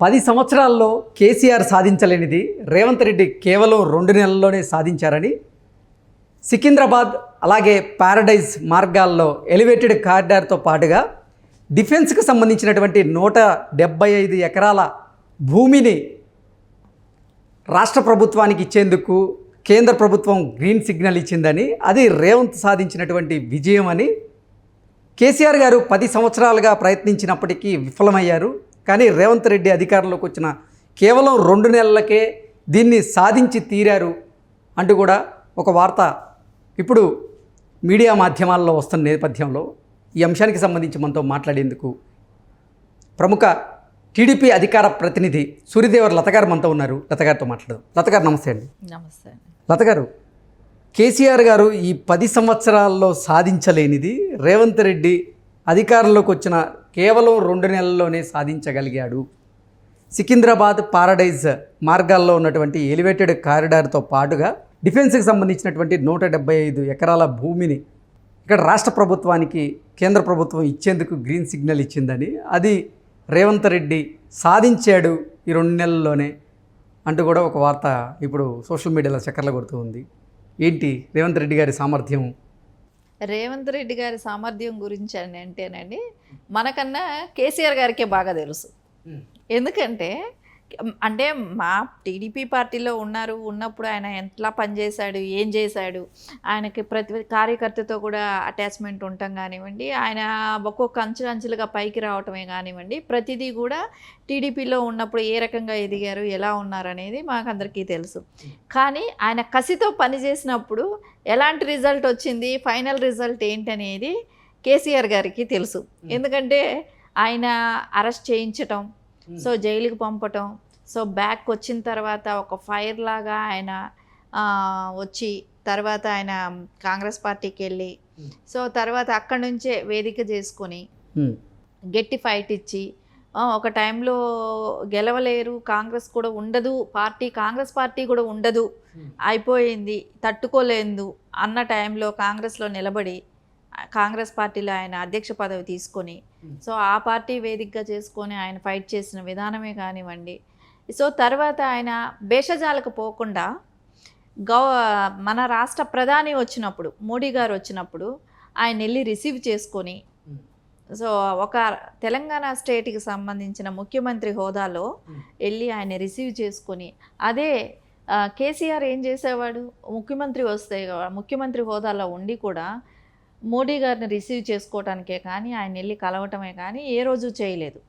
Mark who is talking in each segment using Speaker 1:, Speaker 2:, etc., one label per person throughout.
Speaker 1: 10 సంవత్సరాల్లో కేసీఆర్ సాధించలేనిది రేవంత్ రెడ్డి కేవలం 2 నెలల్లోనే సాధించారని సికింద్రాబాద్ అలాగే ప్యారడైజ్ మార్గాల్లో ఎలివేటెడ్ కారిడార్తో పాటుగా డిఫెన్స్కి సంబంధించినటువంటి 175 ఎకరాల భూమిని రాష్ట్ర ప్రభుత్వానికి ఇచ్చేందుకు కేంద్ర ప్రభుత్వం గ్రీన్ సిగ్నల్ ఇచ్చిందని, అది రేవంత్ సాధించినటువంటి విజయం అని కేసీఆర్ గారు 10 సంవత్సరాలుగా ప్రయత్నించినప్పటికీ విఫలమయ్యారు. కానీ రేవంత్ రెడ్డి అధికారంలోకి వచ్చిన కేవలం 2 నెలలకే దీన్ని సాధించి తీరారు అంటూ కూడా ఒక వార్త ఇప్పుడు మీడియా మాధ్యమాల్లో వస్తున్న నేపథ్యంలో ఈ అంశానికి సంబంధించి మనతో మాట్లాడేందుకు ప్రముఖ టీడీపీ అధికార ప్రతినిధి సూర్యదేవర్ లత గారు మనతో ఉన్నారు. లత గారితో మాట్లాడదాం. లత గారు నమస్తే అండి.
Speaker 2: నమస్తే.
Speaker 1: లత గారు, కేసీఆర్ గారు ఈ 10 సంవత్సరాల్లో సాధించలేనిది రేవంత్ రెడ్డి అధికారంలోకి వచ్చిన కేవలం 2 నెలల్లోనే సాధించగలిగాడు. సికింద్రాబాద్ ప్యారడైజ్ మార్గాల్లో ఉన్నటువంటి ఎలివేటెడ్ కారిడార్తో పాటుగా డిఫెన్స్కి సంబంధించినటువంటి 175 ఎకరాల భూమిని ఇక్కడ రాష్ట్ర ప్రభుత్వానికి కేంద్ర ప్రభుత్వం ఇచ్చేందుకు గ్రీన్ సిగ్నల్ ఇచ్చిందని, అది రేవంత్ రెడ్డి సాధించాడు ఈ 2 నెలల్లోనే అంటూ కూడా ఒక వార్త ఇప్పుడు సోషల్ మీడియాలో చక్కర్లు కొడుతూ ఉంది. ఏంటి రేవంత్ రెడ్డి గారి సామర్థ్యం?
Speaker 2: రేవంత్ రెడ్డి గారి సామర్థ్యం గురించి అని అంటేనండి, మనకన్నా కేసీఆర్ గారికే బాగా తెలుసు. ఎందుకంటే మా టీడీపీ పార్టీలో ఉన్నప్పుడు ఆయన ఎట్లా పనిచేశాడు, ఏం చేశాడు, ఆయనకి ప్రతి కార్యకర్తతో కూడా అటాచ్మెంట్ ఉండటం కానివ్వండి, ఆయన ఒక్కొక్క అంచులుగా పైకి రావటమే కానివ్వండి, ప్రతిదీ కూడా టీడీపీలో ఉన్నప్పుడు ఏ రకంగా ఎదిగారు, ఎలా ఉన్నారు అనేది మాకందరికీ తెలుసు. కానీ ఆయన కసితో పనిచేసినప్పుడు ఎలాంటి రిజల్ట్ వచ్చింది, ఫైనల్ రిజల్ట్ ఏంటనేది కేసీఆర్ గారికి తెలుసు. ఎందుకంటే ఆయన అరెస్ట్ చేయించటం, సో జైలుకి పంపటం, సో బ్యాక్ వచ్చిన తర్వాత ఒక ఫైర్ లాగా ఆయన వచ్చి తర్వాత ఆయన కాంగ్రెస్ పార్టీకి వెళ్ళి, సో తర్వాత అక్కడి నుంచే వేదిక చేసుకొని గట్టి ఫైట్ ఇచ్చి ఒక టైంలో గెలవలేరు, కాంగ్రెస్ కూడా ఉండదు, కాంగ్రెస్ పార్టీ కూడా ఉండదు, అయిపోయింది, తట్టుకోలేదు అన్న టైంలో కాంగ్రెస్లో నిలబడి కాంగ్రెస్ పార్టీలో ఆయన అధ్యక్ష పదవి తీసుకొని, సో ఆ పార్టీ వేదికగా చేసుకొని ఆయన ఫైట్ చేసిన విధానమే కానివ్వండి, సో తర్వాత ఆయన భేషజాలకు పోకుండా మన రాష్ట్ర ప్రధాని వచ్చినప్పుడు, మోడీ గారు వచ్చినప్పుడు ఆయన వెళ్ళి రిసీవ్ చేసుకొని, సో ఒక తెలంగాణ స్టేట్కి సంబంధించిన ముఖ్యమంత్రి హోదాలో వెళ్ళి ఆయన రిసీవ్ చేసుకొని, అదే కేసీఆర్ ఏం చేసేవాడు, ముఖ్యమంత్రి హోదాలో ఉండి కూడా మోడీ గారిని రిసీవ్ చేసుకోవటానికే కానీ ఆయన వెళ్ళి కలవటమే కానీ ఏ రోజు చేయలేదు.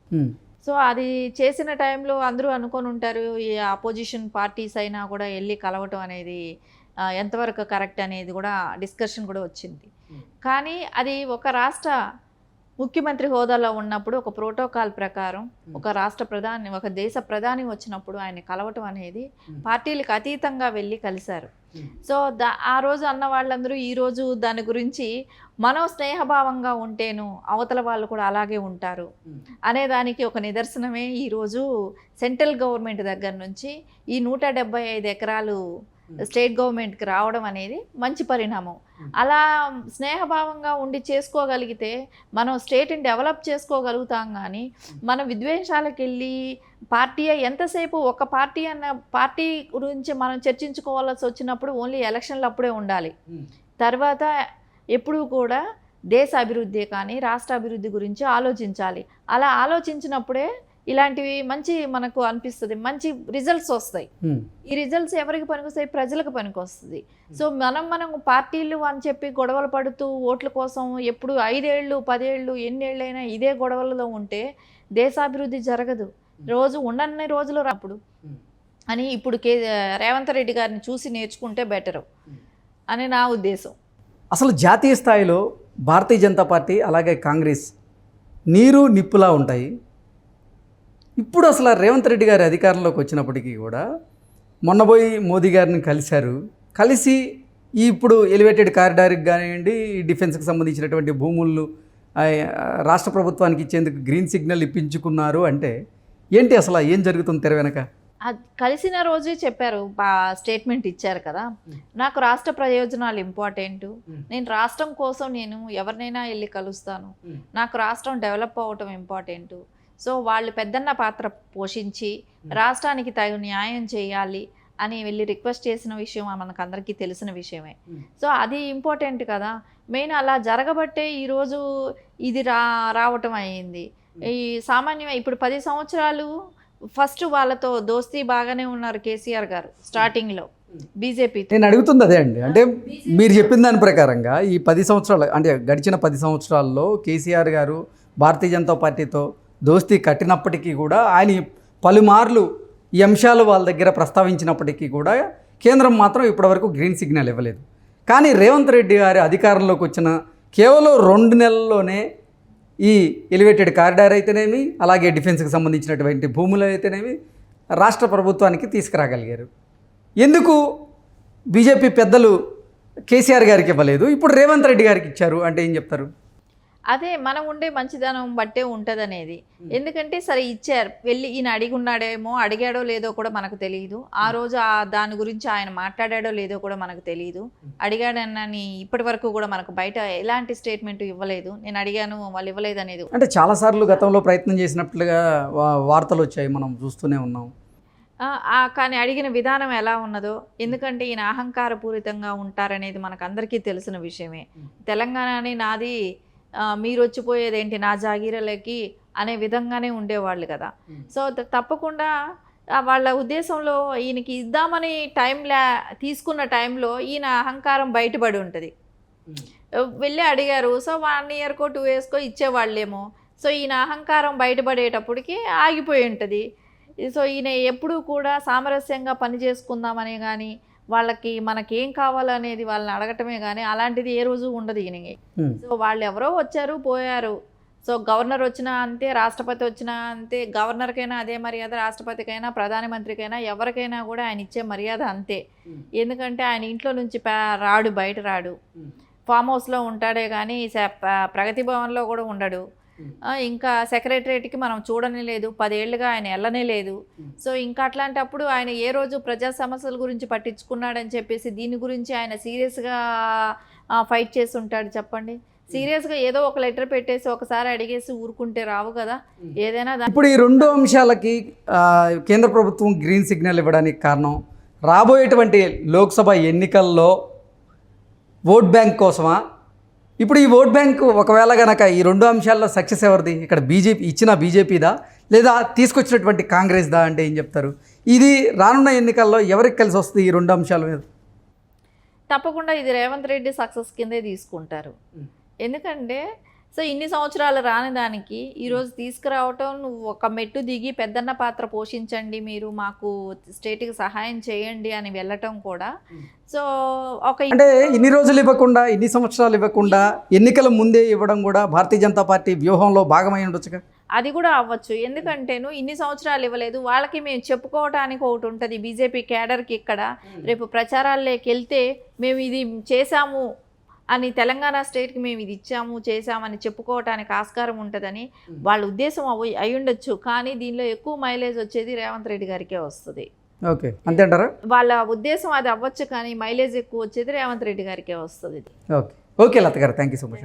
Speaker 2: సో అది చేసిన టైంలో అందరూ అనుకొని ఉంటారు, ఈ అపోజిషన్ పార్టీస్ అయినా కూడా వెళ్ళి కలవటం అనేది ఎంతవరకు కరెక్ట్ అనేది కూడా డిస్కషన్ కూడా వచ్చింది. కానీ అది ఒక రాష్ట్ర ముఖ్యమంత్రి హోదాలో ఉన్నప్పుడు ఒక ప్రోటోకాల్ ప్రకారం ఒక దేశ ప్రధాని వచ్చినప్పుడు ఆయన కలవటం అనేది పార్టీలకు అతీతంగా వెళ్ళి కలిశారు. సో ఆ రోజు అన్న వాళ్ళందరూ ఈరోజు దాని గురించి మనం స్నేహభావంగా ఉంటేను అవతల వాళ్ళు కూడా అలాగే ఉంటారు అనేదానికి ఒక నిదర్శనమే ఈరోజు సెంట్రల్ గవర్నమెంట్ దగ్గర నుంచి ఈ 175 ఎకరాలు స్టేట్ గవర్నమెంట్కి రావడం అనేది మంచి పరిణామం. అలా స్నేహభావంగా ఉండి చేసుకోగలిగితే మనం స్టేట్ని డెవలప్ చేసుకోగలుగుతాం. కానీ మనం విద్వేషాలకు వెళ్ళి ఎంతసేపు ఒక పార్టీ గురించి మనం చర్చించుకోవాల్సి వచ్చినప్పుడు ఓన్లీ ఎలక్షన్లు అప్పుడే ఉండాలి. తర్వాత ఎప్పుడూ కూడా దేశ అభివృద్ధి కానీ రాష్ట్ర అభివృద్ధి గురించి ఆలోచించాలి. అలా ఆలోచించినప్పుడే ఇలాంటివి మనకు అనిపిస్తుంది, మంచి రిజల్ట్స్ వస్తాయి. ఈ రిజల్ట్స్ ఎవరికి పనికొస్తాయి? ప్రజలకు పనికొస్తుంది. సో మనం పార్టీలు అని చెప్పి గొడవలు పడుతూ ఓట్ల కోసం ఎప్పుడు 5 ఏళ్ళు 10 ఏళ్ళు ఎన్నేళ్ళైనా ఇదే గొడవలలో ఉంటే దేశాభివృద్ధి జరగదు. రోజు ఉండని రోజులు రాప్పుడు అని ఇప్పుడు రేవంత్ రెడ్డి గారిని చూసి నేర్చుకుంటే బెటరు అని నా ఉద్దేశం.
Speaker 1: అసలు జాతీయ స్థాయిలో భారతీయ జనతా పార్టీ అలాగే కాంగ్రెస్ నీరు నిప్పులా ఉంటాయి. ఇప్పుడు అసలు రేవంత్ రెడ్డి గారి అధికారంలోకి వచ్చినప్పటికీ కూడా మొన్నపోయి మోదీ గారిని కలిసి ఇప్పుడు ఎలివేటెడ్ కారిడార్కి కానివ్వండి, డిఫెన్స్కి సంబంధించినటువంటి భూములు రాష్ట్ర ప్రభుత్వానికి ఇచ్చేందుకు గ్రీన్ సిగ్నల్ ఇప్పించుకున్నారు అంటే ఏంటి, అసలు ఏం జరుగుతుంది తెర వెనక?
Speaker 2: కలిసిన రోజే చెప్పారు, స్టేట్మెంట్ ఇచ్చారు కదా, నాకు రాష్ట్ర ప్రయోజనాలు ఇంపార్టెంట్, నేను రాష్ట్రం కోసం నేను ఎవరినైనా వెళ్ళి కలుస్తాను, నాకు రాష్ట్రం డెవలప్ అవ్వటం ఇంపార్టెంట్, సో వాళ్ళు పెద్దన్న పాత్ర పోషించి రాష్ట్రానికి తగు న్యాయం చేయాలి అని వెళ్ళి రిక్వెస్ట్ చేసిన విషయం మనకు అందరికీ తెలిసిన విషయమే. సో అది ఇంపార్టెంట్ కదా. మెయిన్ అలా జరగబట్టే ఈరోజు ఇది రావటం అయ్యింది. ఈ సామాన్యమే ఇప్పుడు 10 సంవత్సరాలు ఫస్ట్ వాళ్ళతో దోస్తీ బాగానే ఉన్నారు కేసీఆర్ గారు స్టార్టింగ్లో బీజేపీ.
Speaker 1: నేను అడుగుతుంది అదే అండి, అంటే మీరు చెప్పిన దాని ప్రకారంగా ఈ 10 సంవత్సరాలు అంటే గడిచిన 10 సంవత్సరాల్లో కేసీఆర్ గారు భారతీయ జనతా పార్టీతో దోస్తీ కట్టినప్పటికీ కూడా ఆయన పలుమార్లు ఈ అంశాలు వాళ్ళ దగ్గర ప్రస్తావించినప్పటికీ కూడా కేంద్రం మాత్రం ఇప్పటివరకు గ్రీన్ సిగ్నల్ ఇవ్వలేదు. కానీ రేవంత్ రెడ్డి గారి అధికారంలోకి వచ్చిన కేవలం 2 నెలల్లోనే ఈ ఎలివేటెడ్ కారిడార్ అయితేనేమి, అలాగే డిఫెన్స్కి సంబంధించినటువంటి భూములు అయితేనేమి రాష్ట్ర ప్రభుత్వానికి తీసుకురాగలిగారు. ఎందుకు బీజేపీ పెద్దలు కేసీఆర్ గారికి ఇవ్వలేదు, ఇప్పుడు రేవంత్ రెడ్డి గారికి ఇచ్చారు అంటే ఏం చెప్తారు?
Speaker 2: అదే మనం ఉండే మంచిదనం బట్టే ఉంటుంది అనేది. ఎందుకంటే సరే ఇచ్చారు, వెళ్ళి ఈయన అడిగున్నాడేమో, అడిగాడో లేదో కూడా మనకు తెలియదు. ఆ రోజు దాని గురించి ఆయన మాట్లాడాడో లేదో కూడా మనకు తెలియదు. అడిగాడని ఇప్పటి వరకు కూడా మనకు బయట ఎలాంటి స్టేట్మెంట్ ఇవ్వలేదు. నేను అడిగాను వాళ్ళు ఇవ్వలేదు అనేది.
Speaker 1: అంటే చాలాసార్లు గతంలో ప్రయత్నం చేసినట్లుగా వార్తలు వచ్చాయి, మనం చూస్తూనే ఉన్నాం.
Speaker 2: కానీ అడిగిన విధానం ఎలా ఉన్నదో, ఎందుకంటే ఈయన అహంకారపూరితంగా ఉంటారనేది మనకు అందరికీ తెలిసిన విషయమే. తెలంగాణని నాది, మీరు వచ్చిపోయేదేంటి నా జాగీరలకి అనే విధంగానే ఉండేవాళ్ళు కదా. సో తప్పకుండా వాళ్ళ ఉద్దేశంలో ఈయనకి ఇద్దామని తీసుకున్న టైంలో ఈయన అహంకారం బయటపడి ఉంటుంది. వెళ్ళి అడిగారు, సో 1 ఇయర్కో 2 ఇయర్స్కో ఇచ్చేవాళ్ళేమో. సో ఈయన అహంకారం బయటపడేటప్పటికి ఆగిపోయి ఉంటుంది. సో ఈయన ఎప్పుడూ కూడా సామరస్యంగా పని చేసుకుందామనే కానీ, వాళ్ళకి మనకేం కావాలనేది వాళ్ళని అడగటమే కానీ అలాంటిది ఏ రోజు ఉండదు ఈయనకి. సో వాళ్ళు ఎవరో వచ్చారు పోయారు. సో గవర్నర్ వచ్చినా అంతే, రాష్ట్రపతి వచ్చినా అంతే. గవర్నర్కైనా అదే మర్యాద, రాష్ట్రపతికైనా ప్రధానమంత్రికైనా ఎవరికైనా కూడా ఆయన ఇచ్చే మర్యాద అంతే. ఎందుకంటే ఆయన ఇంట్లో నుంచి రాడు, బయట రాడు, ఫామ్ హౌస్లో ఉంటాడే కానీ ప్రగతి భవన్లో కూడా ఉండడు. ఇంకా సెక్రటరేట్కి మనం చూడనే లేదు, 10 ఏళ్ళుగా ఆయన వెళ్ళనే లేదు. సో ఇంకా అట్లాంటప్పుడు ఆయన ఏ రోజు ప్రజా సమస్యల గురించి పట్టించుకున్నాడని చెప్పేసి దీని గురించి ఆయన సీరియస్గా ఫైట్ చేసి ఉంటాడు చెప్పండి. సీరియస్గా ఏదో ఒక లెటర్ పెట్టేసి ఒకసారి అడిగేసి ఊరుకుంటే రావు కదా ఏదైనా.
Speaker 1: ఇప్పుడు ఈ 2 అంశాలకి కేంద్ర ప్రభుత్వం గ్రీన్ సిగ్నల్ ఇవ్వడానికి కారణం రాబోయేటువంటి లోక్సభ ఎన్నికల్లో ఓట్ బ్యాంక్ కోసమా? ఇప్పుడు ఈ ఓట్ బ్యాంక్ ఒకవేళ కనుక ఈ 2 అంశాల్లో సక్సెస్ ఎవరిది? ఇక్కడ బీజేపీదా లేదా తీసుకొచ్చినటువంటి కాంగ్రెస్దా అంటే ఏం చెప్తారు? ఇది రానున్న ఎన్నికల్లో ఎవరికి కలిసి వస్తుంది ఈ 2 అంశాల మీద?
Speaker 2: తప్పకుండా ఇది రేవంత్ రెడ్డి సక్సెస్ కిందే తీసుకుంటారు. ఎందుకంటే సో ఇన్ని సంవత్సరాలు రాని దానికి ఈరోజు తీసుకురావటం, నువ్వు ఒక మెట్టు దిగి పెద్దన్న పాత్ర పోషించండి, మీరు మాకు స్టేట్కి సహాయం చేయండి అని వెళ్ళటం కూడా. సో
Speaker 1: అంటే ఇన్ని రోజులు ఇవ్వకుండా, ఇన్ని సంవత్సరాలు ఇవ్వకుండా ఎన్నికల ముందే ఇవ్వడం కూడా భారతీయ జనతా పార్టీ వ్యూహంలో భాగమై ఉండొచ్చుగా.
Speaker 2: అది కూడా అవ్వచ్చు. ఎందుకంటేను ఇన్ని సంవత్సరాలు ఇవ్వలేదు, వాళ్ళకి మేము చెప్పుకోవటానికి ఒకటి ఉంటుంది బీజేపీ క్యాడర్కి. ఇక్కడ రేపు ప్రచారాల్లోకి వెళ్తే మేము ఇది చేశాము అని, తెలంగాణ స్టేట్కి మేము ఇది ఇచ్చాము చేసామని చెప్పుకోవటానికి ఆస్కారం ఉంటుందని వాళ్ళ ఉద్దేశం అయి ఉండొచ్చు. కానీ దీనిలో ఎక్కువ మైలేజ్ వచ్చేది రేవంత్ రెడ్డి గారికే వస్తుంది.
Speaker 1: ఓకే, అంతే అంటారా?
Speaker 2: వాళ్ళ ఉద్దేశం అది అవ్వచ్చు, కానీ మైలేజ్ ఎక్కువ వచ్చేది రేవంత్ రెడ్డి గారికే వస్తుంది.
Speaker 1: ఓకే లత గారు, థ్యాంక్ యూ సో మచ్.